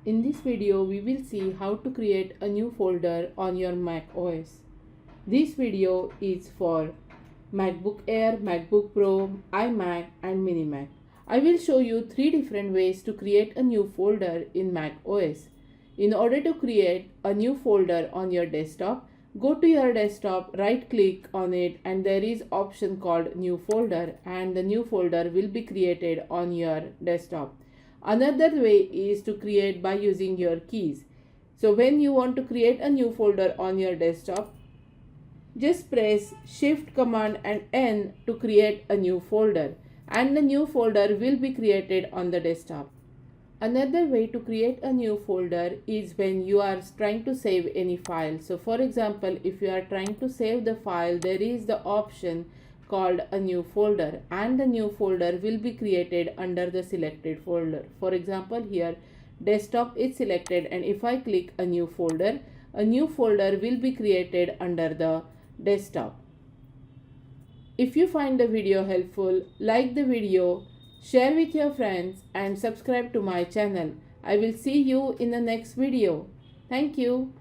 In this video, we will see how to create a new folder on your macOS. This video is for MacBook Air, MacBook Pro, iMac and Mini Mac. I will show you 3 different ways to create a new folder in macOS. In order to create a new folder on your desktop, go to your desktop, right click on it and there is option called new folder and the new folder will be created on your desktop. Another way is to create by using your keys. So when you want to create a new folder on your desktop, just press Shift Command and N to create a new folder and the new folder will be created on the desktop. Another way to create a new folder is when you are trying to save any file. So for example, if you are trying to save the file, there is the option called a new folder and the new folder will be created under the selected folder. For example, here desktop is selected and if I click a new folder will be created under the desktop. If you find the video helpful, like the video, share with your friends and subscribe to my channel. I will see you in the next video. Thank you.